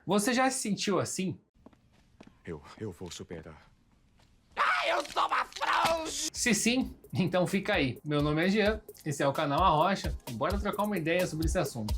Você já se sentiu assim? Eu vou superar. Eu sou uma fraude! Se sim, então fica aí. Meu nome é Jean, esse é o canal A Rocha e bora trocar uma ideia sobre esse assunto.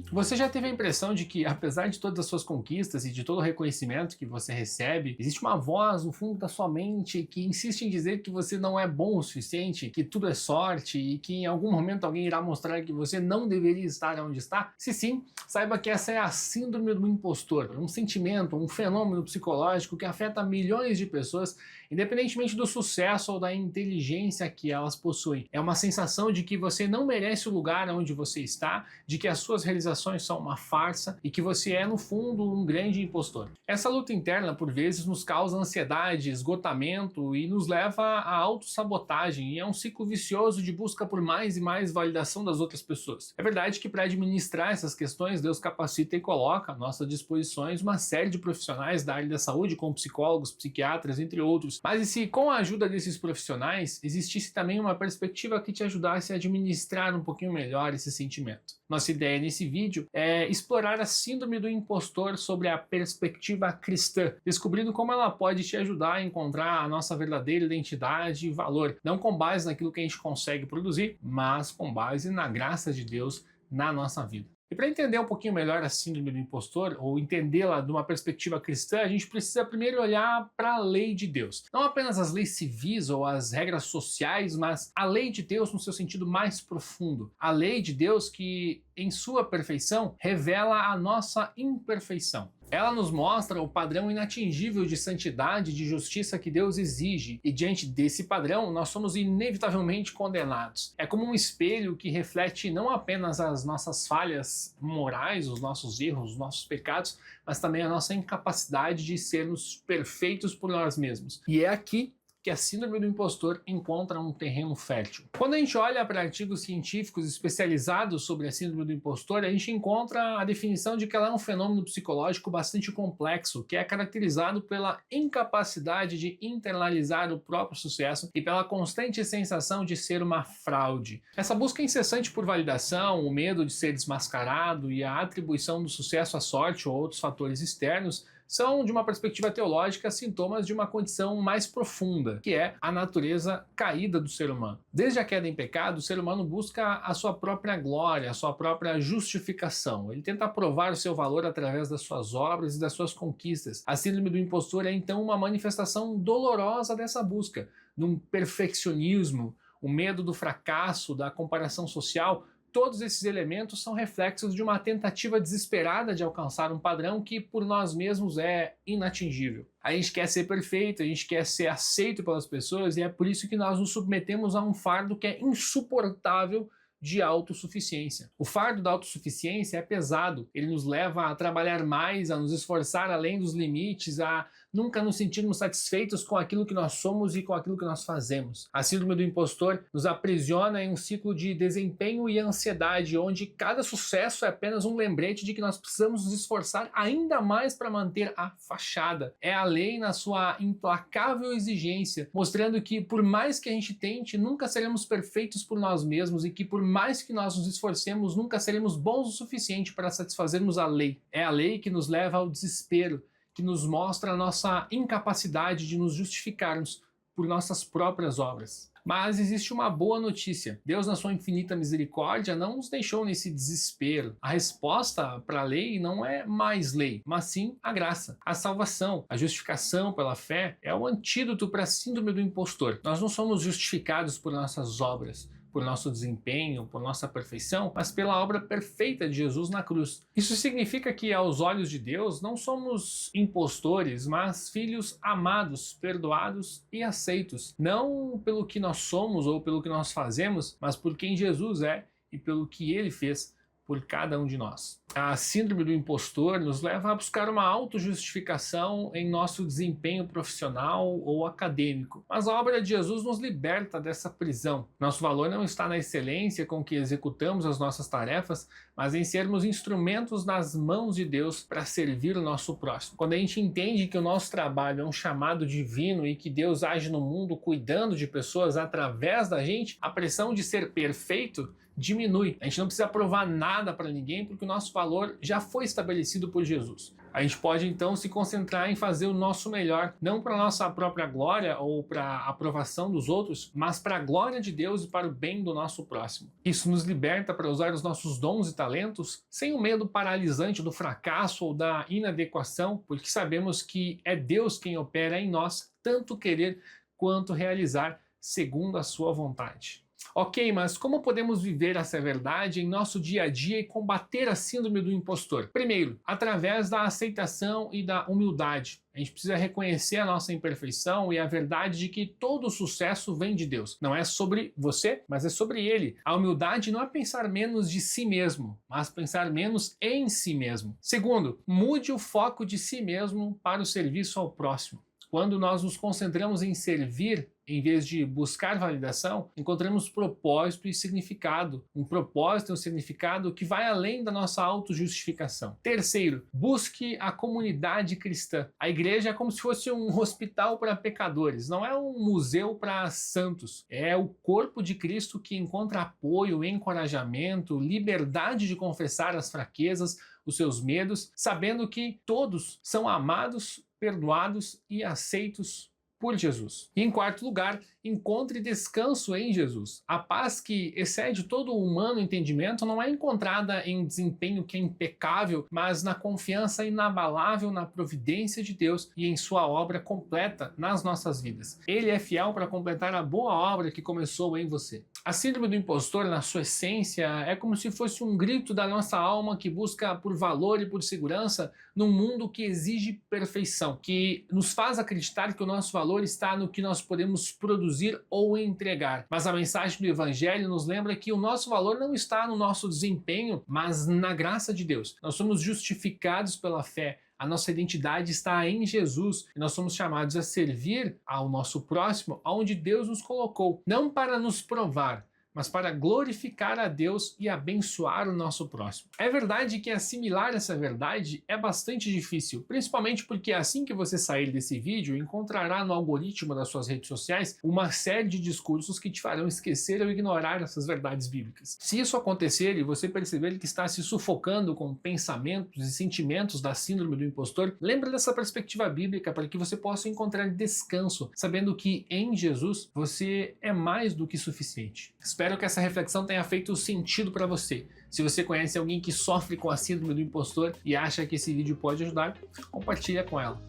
Você já teve a impressão de que, apesar de todas as suas conquistas e de todo o reconhecimento que você recebe, existe uma voz no fundo da sua mente que insiste em dizer que você não é bom o suficiente, que tudo é sorte e que em algum momento alguém irá mostrar que você não deveria estar onde está? Se sim, saiba que essa é a síndrome do impostor, um sentimento, um fenômeno psicológico que afeta milhões de pessoas, independentemente do sucesso ou da inteligência que elas possuem. É uma sensação de que você não merece o lugar onde você está, de que as suas realizações são uma farsa e que você é, no fundo, um grande impostor. Essa luta interna, por vezes, nos causa ansiedade, esgotamento e nos leva à autossabotagem, e é um ciclo vicioso de busca por mais e mais validação das outras pessoas. É verdade que para administrar essas questões, Deus capacita e coloca à nossa disposição uma série de profissionais da área da saúde, como psicólogos, psiquiatras, entre outros. Mas e se, com a ajuda desses profissionais, existisse também uma perspectiva que te ajudasse a administrar um pouquinho melhor esse sentimento? Nossa ideia nesse vídeo é explorar a síndrome do impostor sobre a perspectiva cristã, descobrindo como ela pode te ajudar a encontrar a nossa verdadeira identidade e valor, não com base naquilo que a gente consegue produzir, mas com base na graça de Deus na nossa vida. E para entender um pouquinho melhor a síndrome do impostor, ou entendê-la de uma perspectiva cristã, a gente precisa primeiro olhar para a lei de Deus. Não apenas as leis civis ou as regras sociais, mas a lei de Deus no seu sentido mais profundo. A lei de Deus que, em sua perfeição, revela a nossa imperfeição. Ela nos mostra o padrão inatingível de santidade e de justiça que Deus exige, e diante desse padrão nós somos inevitavelmente condenados. É como um espelho que reflete não apenas as nossas falhas morais, os nossos erros, os nossos pecados, mas também a nossa incapacidade de sermos perfeitos por nós mesmos. E é aqui que a síndrome do impostor encontra um terreno fértil. Quando a gente olha para artigos científicos especializados sobre a síndrome do impostor, a gente encontra a definição de que ela é um fenômeno psicológico bastante complexo, que é caracterizado pela incapacidade de internalizar o próprio sucesso e pela constante sensação de ser uma fraude. Essa busca incessante por validação, o medo de ser desmascarado e a atribuição do sucesso à sorte ou outros fatores externos são, de uma perspectiva teológica, sintomas de uma condição mais profunda, que é a natureza caída do ser humano. Desde a queda em pecado, o ser humano busca a sua própria glória, a sua própria justificação. Ele tenta provar o seu valor através das suas obras e das suas conquistas. A síndrome do impostor é, então, uma manifestação dolorosa dessa busca, de um perfeccionismo, o medo do fracasso, da comparação social. Todos esses elementos são reflexos de uma tentativa desesperada de alcançar um padrão que por nós mesmos é inatingível. A gente quer ser perfeito, a gente quer ser aceito pelas pessoas, e é por isso que nós nos submetemos a um fardo que é insuportável de autossuficiência. O fardo da autossuficiência é pesado, ele nos leva a trabalhar mais, a nos esforçar além dos limites, a nunca nos sentirmos satisfeitos com aquilo que nós somos e com aquilo que nós fazemos. A síndrome do impostor nos aprisiona em um ciclo de desempenho e ansiedade, onde cada sucesso é apenas um lembrete de que nós precisamos nos esforçar ainda mais para manter a fachada. É a lei na sua implacável exigência, mostrando que por mais que a gente tente, nunca seremos perfeitos por nós mesmos, e que por mais que nós nos esforcemos, nunca seremos bons o suficiente para satisfazermos a lei. É a lei que nos leva ao desespero, que nos mostra a nossa incapacidade de nos justificarmos por nossas próprias obras. Mas existe uma boa notícia. Deus, na sua infinita misericórdia, não nos deixou nesse desespero. A resposta para a lei não é mais lei, mas sim a graça. A salvação, a justificação pela fé é o antídoto para a síndrome do impostor. Nós não somos justificados por nossas obras, por nosso desempenho, por nossa perfeição, mas pela obra perfeita de Jesus na cruz. Isso significa que, aos olhos de Deus, não somos impostores, mas filhos amados, perdoados e aceitos. Não pelo que nós somos ou pelo que nós fazemos, mas por quem Jesus é e pelo que Ele fez por cada um de nós. A síndrome do impostor nos leva a buscar uma autojustificação em nosso desempenho profissional ou acadêmico. Mas a obra de Jesus nos liberta dessa prisão. Nosso valor não está na excelência com que executamos as nossas tarefas, mas em sermos instrumentos nas mãos de Deus para servir o nosso próximo. Quando a gente entende que o nosso trabalho é um chamado divino e que Deus age no mundo cuidando de pessoas através da gente, a pressão de ser perfeito diminui. A gente não precisa provar nada para ninguém porque o nosso valor já foi estabelecido por Jesus. A gente pode então se concentrar em fazer o nosso melhor, não para a nossa própria glória ou para a aprovação dos outros, mas para a glória de Deus e para o bem do nosso próximo. Isso nos liberta para usar os nossos dons e talentos sem o medo paralisante do fracasso ou da inadequação, porque sabemos que é Deus quem opera em nós, tanto querer quanto realizar segundo a sua vontade. Ok, mas como podemos viver essa verdade em nosso dia a dia e combater a síndrome do impostor? Primeiro, através da aceitação e da humildade. A gente precisa reconhecer a nossa imperfeição e a verdade de que todo sucesso vem de Deus. Não é sobre você, mas é sobre Ele. A humildade não é pensar menos de si mesmo, mas pensar menos em si mesmo. Segundo, mude o foco de si mesmo para o serviço ao próximo. Quando nós nos concentramos em servir, em vez de buscar validação, encontramos propósito e significado. Um propósito e um significado que vai além da nossa autojustificação. Terceiro, busque a comunidade cristã. A igreja é como se fosse um hospital para pecadores, não é um museu para santos. É o corpo de Cristo que encontra apoio, encorajamento, liberdade de confessar as fraquezas, os seus medos, sabendo que todos são amados, perdoados e aceitos por Jesus. E em quarto lugar, encontre descanso em Jesus. A paz que excede todo o humano entendimento não é encontrada em um desempenho que é impecável, mas na confiança inabalável na providência de Deus e em sua obra completa nas nossas vidas. Ele é fiel para completar a boa obra que começou em você. A síndrome do impostor, na sua essência, é como se fosse um grito da nossa alma que busca por valor e por segurança num mundo que exige perfeição, que nos faz acreditar que o nosso valor está no que nós podemos produzir ou entregar. Mas a mensagem do Evangelho nos lembra que o nosso valor não está no nosso desempenho, mas na graça de Deus. Nós somos justificados pela fé. A nossa identidade está em Jesus e nós somos chamados a servir ao nosso próximo aonde Deus nos colocou, não para nos provar, mas para glorificar a Deus e abençoar o nosso próximo. É verdade que assimilar essa verdade é bastante difícil, principalmente porque assim que você sair desse vídeo, encontrará no algoritmo das suas redes sociais uma série de discursos que te farão esquecer ou ignorar essas verdades bíblicas. Se isso acontecer e você perceber que está se sufocando com pensamentos e sentimentos da síndrome do impostor, lembre dessa perspectiva bíblica para que você possa encontrar descanso, sabendo que em Jesus você é mais do que suficiente. Espero que essa reflexão tenha feito sentido para você. Se você conhece alguém que sofre com a síndrome do impostor e acha que esse vídeo pode ajudar, compartilha com ela.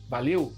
Valeu!